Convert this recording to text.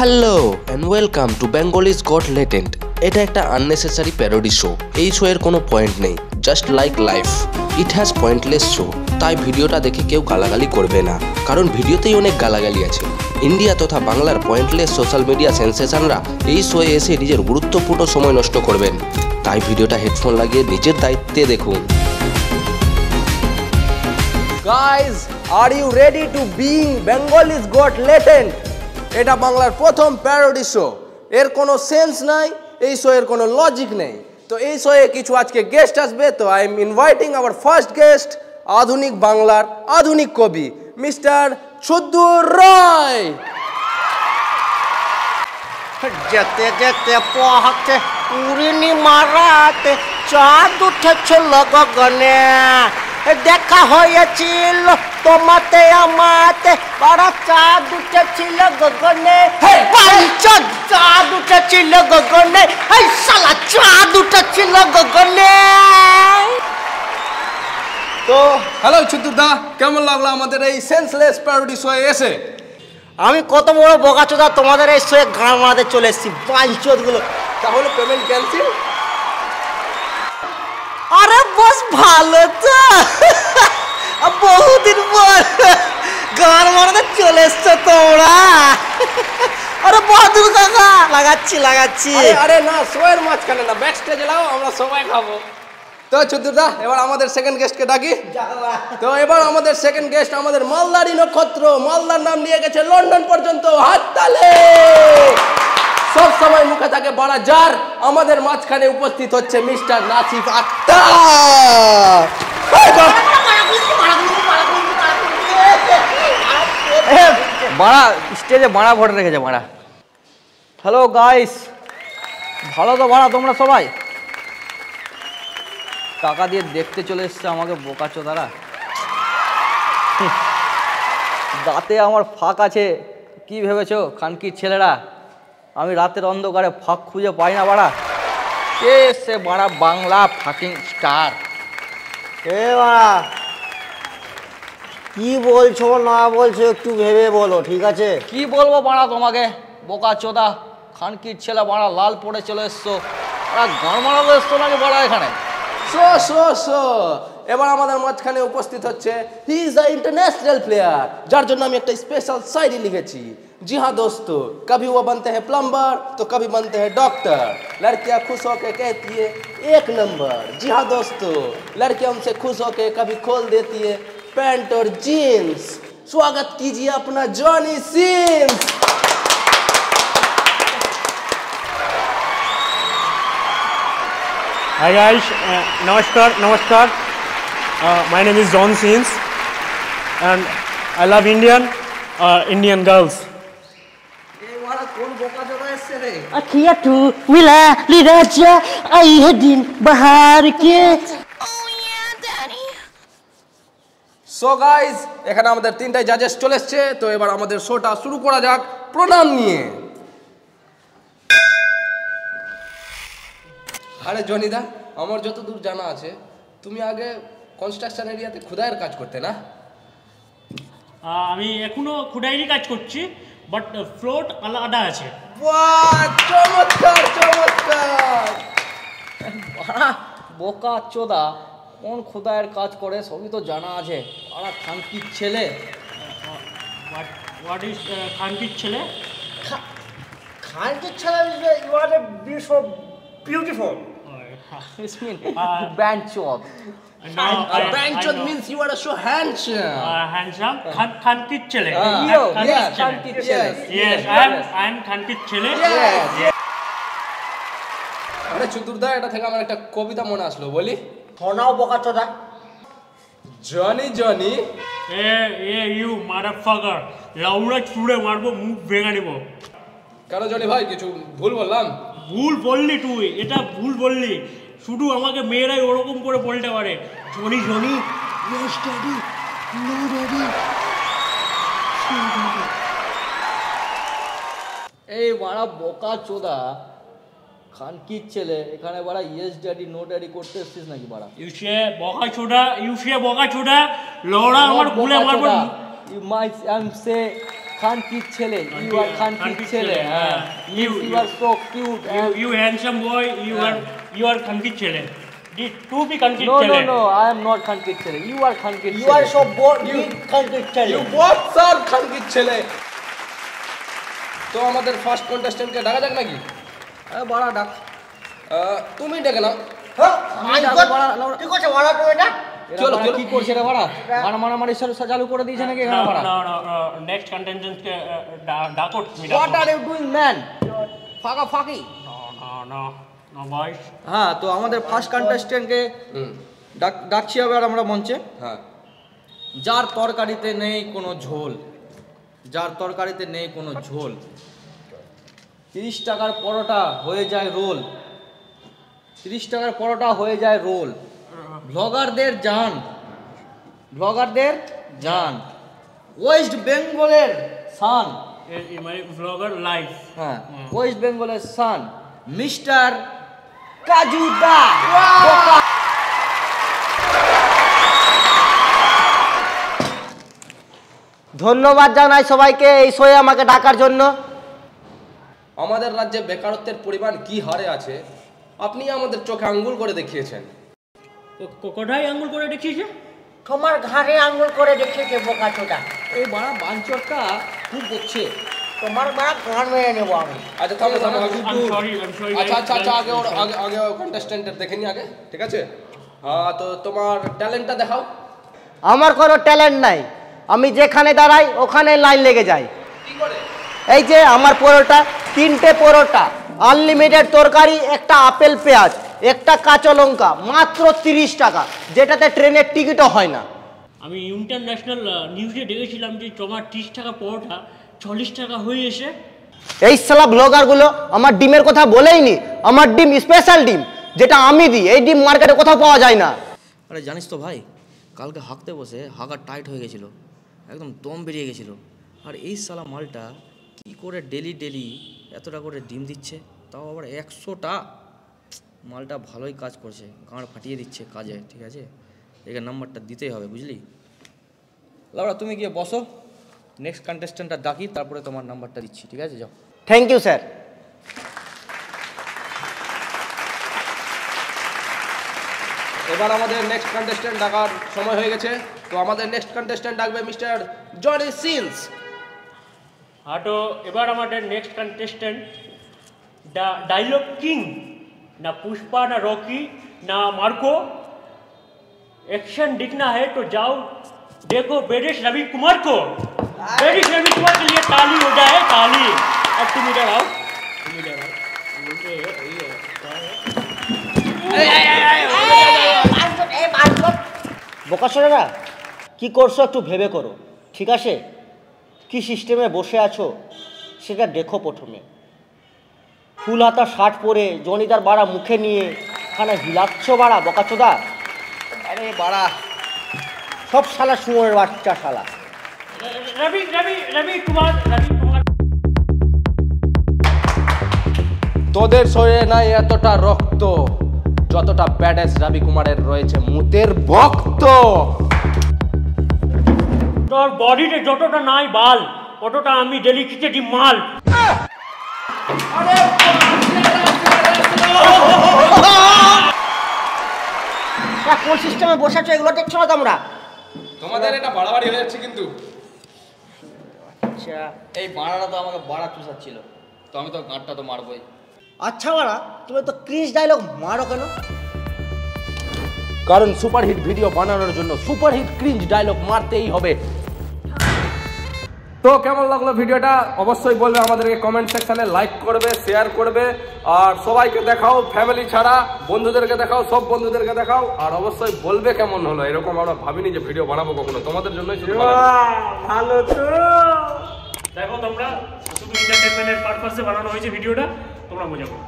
Hello and welcome to Bengalis goat latent. এটা একটা unnecessary parody show. এই show এর কোনো পয়েন্ট নেই, just like life it has pointless show. তাই ভিডিওটা দেখে কেউ গালাগালি করবে না, কারণ ভিডিওতেই অনেক গালাগালি আছে। ইন্ডিয়া তথা বাংলার পয়েন্টলেস সোশ্যাল মিডিয়া সেন্সেশনরা এই শোয়ে এসে নিজের গুরুত্বপূর্ণ সময় নষ্ট করবেন। তাই ভিডিওটা হেডফোন লাগিয়ে নিজের দায়িত্বে দেখুন। Guys, are you ready to being Bengalis Got Latent? এটা বাংলার প্রথম প্যারোডি শো। এর কোনো সেন্স নাই, এই শো এর কোনো লজিক নেই। তো এই শোয়ে কিছু আজকে গেস্ট আসবে। তো I am inviting our first guest, আধুনিক বাংলার আধুনিক কবি মিস্টার ছুদ্দুর রায়। যেতে যেতে পথে পূর্ণিমা রাতে চাঁদ উঠেছিল গগনে, দেখা হয়েছিল তোমাতে আমাতে, বড় চাঁদ উঠেছিল গগনে, চাঁদ উঠেছিল গগনে, এই শালা চাঁদ উঠেছিল গগনে। তো হ্যালো ছুদ্দুর দা, কেমন লাগলো আমাদের এই সেন্সলেস প্যারোডি শোয়ে এসে? আমি কত বড় বোকাচোদা, তোমাদের এই শোয়ে গান মারাতে চলে এসেছি বাঞ্চোদ গুলো। তাহলে পেমেন্ট ক্যান্সেল? আরে বস ভালো তো, বহুদিন পর গান মারাতে চলে এসছো তোমরা। আরে বাদুর কাকা, লাগাচ্ছি। আরে না, শোয়ের মাঝখানে না, ব্যাক স্টেজে লাও, আমরা সবাই খাবো। তো ছুদ্দুর দা, এবার আমাদের সেকেন্ড গেস্টকে ডাকি। তো এবার আমাদের সেকেন্ড গেস্ট আমাদের মালদারি নক্ষত্র, মালদার নাম নিয়ে গেছে লন্ডন পর্যন্ত। হাততালি। সব সময় মুখে থাকে বড় জার, আমাদের মাঝখানে উপস্থিত হচ্ছে মিস্টার নাসিফ আক্তার। বাড়া স্টেজে বাড়া ভরে রেখেছে বাড়া। হ্যালো গাইস, ভালো তো বাড়া তোমরা সবাই? টাকা দিয়ে দেখতে চলে এসছে আমাকে বোকাচোদারা। দাঁতে আমার ফাঁক আছে কি ভেবেছো খানকির ছেলেরা? আমি রাতের অন্ধকারে ফাঁক খুঁজে পাই না বাড়া। কে সে বাড়া বাংলা ফাকিং স্টার? এ বাড়া, কি বলছো না বলছো একটু ভেবে বলো, ঠিক আছে? কি বলবো বাড়া তোমাকে বোকাচোদা খানকির ছেলে বাড়া, লাল পড়ে চলে এসছো বাড়া, গান মারাতে এসছো নাকি বাড়া এখানে? সো এবার আমাদের মাঝখানে উপস্থিত হচ্ছে he is a international player, যার জন্য আমি একটা স্পেশাল শায়রি লিখেছি। जी हाँ दोस्तों, कभी वो बनते हैं प्लम्बर तो कभी बनते हैं डॉक्टर, लड़कियां खुश होकर कहती है एक नंबर। जी हाँ दोस्तों, लड़कियां उनसे खुश होकर कभी खोल देती है पैंट और जीन्स। स्वागत कीजिए अपना Johnny Sins. Hi guys, namaskar. My name is John Sins and I love Indian girls. अखियाँ तू मिला ली राजा, आई है दिन बाहर के। সো গাইজ, এখানে আমাদের তিনটাই জাজেস চলে এসছে। তো এবার আমাদের শোটা শুরু করা যাক প্রণাম নিয়ে। আরে জনিদা, আমার যতদূর জানা আছে তুমি আগে কনস্ট্রাকশন এরিয়াতে খোদাইয়ের কাজ করতে না? আমি এখনো খুদাইনি কাজ করছি, বাট ফ্লোট আলাদা আছে। বাহ, চমৎকার। বাড়া বোকাচোদা কোন খোদায়ের কাজ করে সবই তো জানা আছে। বাড়া খানকির ছেলে। হোয়াট ইজ খানকির ছেলে? খানকির ছেলে, you are so beautiful. It means banchod. Banchod means you are so handsome. Handsome. খানকির ছেলে। খানকির ছেলে। Yes, I am খানকির ছেলে। আরে ছুদ্দুরদা, এটা থেকে আমার একটা কবিতা মনে আসলো, বলি? শোনাও বোকাচোদা। জনি ইউ মাদারফাকার, লাউড়া চুড়ে মারবো, মুখ ভেঙে নেবো। কেন জনি ভাই, কিছু ভুল বললাম? ভুল বললি তুই, এটা ভুল বললি। শুধু আমাকে মেয়েরাই ওরকম করে বলতে পারে Johnny yes daddy, no daddy. এই বাড়া বোকাচোদা খানকির ছেলে, এখানে বাড়া ইয়েস ড্যাডি নো ড্যাডি করতে এসছিস নাকি বাড়া? ইউসে বকা ছোড়া লড়া আমার গুলে মারবো। You might say খানকির ছেলে, ইউ আর খানকির ছেলে, হ্যাঁ, you are so cute, You handsome boy, you are খানকির ছেলে। টু বি খানকির নো ছেলে। No no, I am not খানকির ছেলে, ইউ আর খানকির ছেলে। ইউ আর সো খানকির ছেলে। ইউ both are খানকির ছেলে। তো আমাদের ফার্স্ট কন্টেস্টেন্টকে ডাকা যাক নাকি? বাড়া ডাক, তুমি ডেকে নাও। হ্যাঁ তুমি ডাকো, বাড়া, লাউড়া। ঠিক আছে বলা তো এটা। চলো, চলো। কি করছে রে বাড়া? মারামারি চালু করে দিয়েছে নাকি এখানে বাড়া? নেক্সট কন্টেস্টেন্টকে ডাকো তুমি। What are you doing man? ফাঁকা ফাঁকি। No boys. হ্যাঁ, তো আমাদের ফার্স্ট কন্টেস্টেন্টকে ডাকছি আবার আমরা মঞ্চে। হ্যাঁ, যার তরকারিতে নেই কোনো ঝোল, যার তরকারিতে নেই কোনো ঝোল, 30 টাকার পরোটা হয়ে যায় রোল, 30 টাকার পরোটা হয়ে যায় রোল। ব্লগারদের জান, ব্লগারদের জান, ওয়েস্ট বেঙ্গলের সান, My vlogger life. হ্যাঁ, ওয়েস্ট বেঙ্গলের সান, মিস্টার কাজুদা। ধন্যবাদ জানাই সবাইকে এই শোয়ে আমাকে ডাকার জন্য। আমাদের রাজ্যে বেকারত্বের পরিমাণ কি হারে আছে আপনি আমাদের চোখে আঙ্গুল করে দেখিয়েছেন। কোথায় আঙ্গুল করে দেখিয়েছে? তোমার ঘাড়ে আঙ্গুল করে দেখিয়েছে বোকাচোদা। এই বাড়া বাঞ্চরটা খুব করছে। তোমার বাড়া ঘর মেরে নেবো আমি। আচ্ছা থামো থামো। I'm sorry, আচ্ছা guys. আচ্ছা আচ্ছা, আগে আগে কন্টেস্টেন্টের দেখে নি আগে, ঠিক আছে? তো তোমার ট্যালেন্টটা দেখাও। আমার কোনো ট্যালেন্ট নাই, আমি যেখানে দাঁড়াই ওখানে লাইন লেগে যায়। কি করে? এই যে আমার পরোটা, 3টে পরোটা, আনলিমিটেড তরকারি, একটা আপেল পেঁয়াজ, একটা কাঁচা লঙ্কা, মাত্র 30 টাকা, যেটাতে ট্রেনের টিকিটও হয় না। আমি ইন্টারন্যাশনাল নিউজে দেখেছিলাম যে তোমার 30 টাকা পরোটা 40 টাকা হয়ে এসে। এই শালা ব্লগারগুলো আমার ডিমের কথা বলেইনি। আমার ডিম স্পেশাল ডিম, যেটা আমি দিই। এই ডিম মার্কেটে কোথাও পাওয়া যায় না। আরে জানিস তো ভাই, কালকে হাঁকতে বসে হাঁকা টাইট হয়ে গেছিলো, একদম দম বেরিয়ে গেছিলো। আর এই শালা মালটা কি করে ডেলি ডেলি এতটা করে ডিম দিচ্ছে, তাও আবার 100টা। মালটা ভালোই কাজ করছে, গাঁড় ফাটিয়ে দিচ্ছে কাজে, ঠিক আছে? এখানে নাম্বারটা দিতেই হবে, বুঝলি? লাউড়া তুমি গিয়ে বসো, নেক্সট কন্টেস্টেন্টটা ডাকি, তারপরে তোমার নাম্বারটা দিচ্ছি, ঠিক আছে? যাও। Thank you sir. এবার আমাদের নেক্সট কন্টেস্টেন্ট ডাকার সময় হয়ে গেছে। তো আমাদের নেক্সট কন্টেস্টেন্ট ডাকবে মিস্টার জনি সিন্স। তো এবার আমাদের next contestant the dialogue king, না पुष्पा ना रॉकी ना मार्को, एक्शन दिखना है तो जाओ देखो बेरिश रवि कुमार को। बेरिश रवि कुमार के लिए ताली हो जाए, ताली। अब तुम इधर आओ, तुम इधर आओ। বোকাচোদারা, কি করছো একটু ভেবে করো, ঠিক আছে? কি সিস্টেমে বসে আছো সেটা দেখো প্রথমে। ফুল হাতা শার্ট পরে জনিদার বাড়া মুখে নিয়ে খানা হিলাচ্ছ বাড়া বোকাচোদা। আরে বাড়া, সব শালা শুয়োরের বাচ্চা শালা। रवि रवि रवि कुमार, रवि कुमार। তোদের শরীরে নাই এতটা রক্ত যতটা ব্যাডেস রবি কুমারের রয়েছে মুতের ভক্ত। তোর বডিতে যতটা নাই বাল, অতটা আমি ডেলি খিচেছি মাল। কোন সিস্টেমে বসে আছো এগুলো দেখছো না তোমরা? তোমাদের এটা বাড়াবাড়ি হয়ে যাচ্ছে কিন্তু। আচ্ছা এই বাড়াটা তো আমাকে বাড়া চুষাচ্ছিল, তো আমি তো গাঁটটা তো মারবই। আচ্ছা বাড়া, তুমি তো ক্রিস ডায়লগ মারো কেন? কারণ সুপারহিট ভিডিও বানানোর জন্য সুপারহিট ক্রিঞ্জ ডায়লগ মারতেই হবে। তো কেমন লাগলো ভিডিওটা অবশ্যই বলবে আমাদেরকে কমেন্ট সেকশনে, লাইক করবে, শেয়ার করবে, আর সবাইকে দেখাও, ফ্যামিলি ছাড়া বন্ধুদেরকে দেখাও, সব বন্ধুদেরকে দেখাও, আর অবশ্যই বলবে কেমন হলো। এরকম আমরা ভাবিনি যে ভিডিও বানাবো কখনো, তোমাদের জন্যই শুধু ভালো তো দেখো তোমরা, শুধু এন্টারটেইনমেন্টের পারপাসে বানানো হয়েছে ভিডিওটা, তোমরা মজা করো।